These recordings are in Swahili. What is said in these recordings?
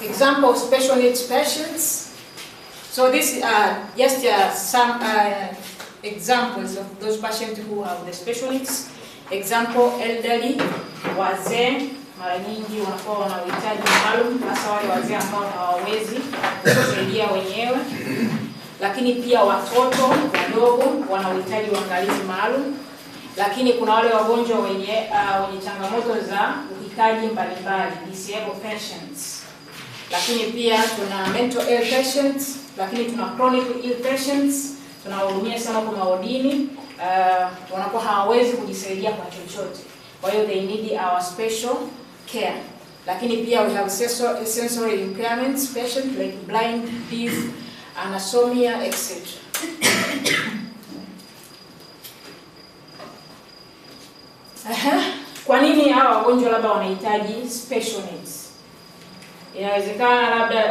Example of special needs patients. So this just some examples of those patients who have the special needs. Example, elderly, wazee mara nyingi wanakuwa wana uhitaji maalum, hasa wale wazee ambao hawawezi kusaidia wenyewe. Lakini pia watoto wadogo wana uhitaji uangalizi maalum. Lakini kuna wale wagonjwa wenye changamoto za uhitaji mbalimbali, disabled patients. Lakini pia tuna mental ill patients, lakini tuna chronic ill patients, tunawahudumia sana kwa maodini, wanakuwa hawawezi kujisaidia kwa chochote. Kwa hiyo they need our special care. Lakini pia we have sensory impairments patients like blind, deaf, anosmia, etc. Kwa nini hawa wagonjwa labda wanahitaji special needs? Inawezekana labda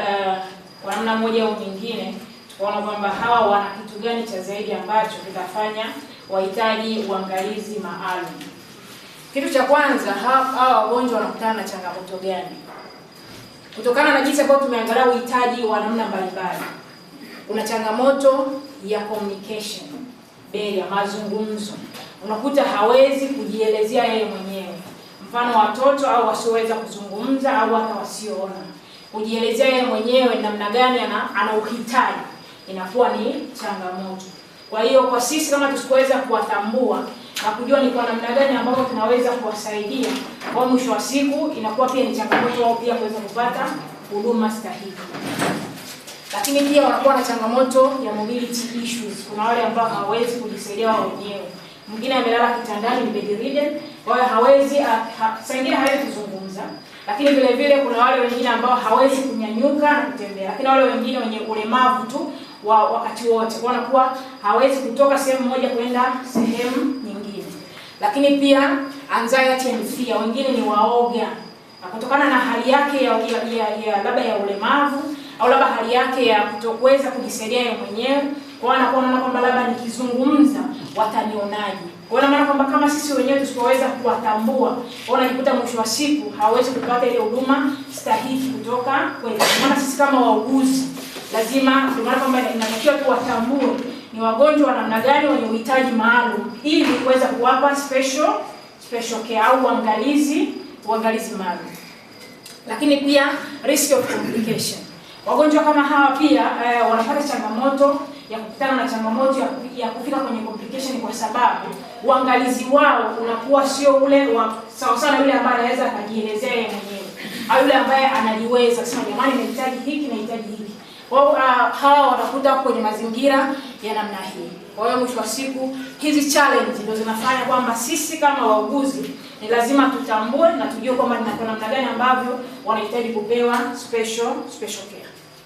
kwa namna moja au nyingine tukaona kwamba hawa wana kitu gani cha zaidi ambacho kitafanya wahitaji uangalizi maalum. Kitu cha kwanza, hawa wagonjwa wanakutana na changamoto gani? Kutokana na jinsi ambavyo tumeangalia uhitaji wa namna mbalimbali. Kuna changamoto ya communication, ya mazungumzo. Unakuta hawezi kujielezea yeye mwenyewe. Mfano watoto au wasioweza kuzungumza au hata wasioona. Kujielezea yeye mwenyewe namna gani ana uhitaji inakuwa ni changamoto. Kwa hiyo kwa sisi kama tusipoweza kuwatambua na kujua ni kwa namna gani ambapo tunaweza kuwasaidia, kwa mwisho wa siku inakuwa pia ni changamoto wao pia kuweza kupata huduma stahiki. Lakini pia wanakuwa na changamoto ya mobility issues. Kuna wale ambao hawawezi kujisaidia wao wenyewe. Mwingine amelala kitandani, ni bedridden, kwa hiyo hawezi sengine hawezi kuzungumza. Lakini vile vile kuna wale wengine ambao hawezi kunyanyuka na kutembea. Lakini wale wengine wenye ulemavu tu wakati wote, wanakuwa hawezi kutoka sehemu moja kwenda sehemu nyingine. Lakini pia anxiety and fear, wengine ni waoga. Na kutokana na hali yake ya labda ya ulemavu au labda hali yake ya kutokuweza kujisaidia yeye mwenyewe, kwa anakuwa anaona kwamba labda nikizungumza watanionaje. Kwa maana kwamba kama sisi wenyewe tusipoweza kuwatambua, wanajikuta mwisho wa siku hawezi kupata ile huduma stahiki kutoka kwetu. Maana sisi kama wauguzi lazima tunaona kwamba inatakiwa tuwatambue ni wagonjwa wa namna gani wenye uhitaji maalum ili kuweza kuwapa special care au uangalizi maalum. Lakini pia risk of complication. Wagonjwa kama hawa pia wanapata changamoto ya kukutana na changamoto ya kufika kwenye complication kwa sababu uangalizi wao unakuwa sio ule sawa sana yule ambaye anaweza kujielezea yeye mwenyewe. Au yule ambaye anajiweza kusema jamani nahitaji hiki na nahitaji hiki. Wao hawa wanakuta kwenye mazingira ya namna hii. Kwa hiyo mwisho wa siku hizi challenge ndio zinafanya kwamba sisi kama wauguzi ni lazima tutambue na tujue kwamba ni namna gani ambavyo wanahitaji kupewa special care.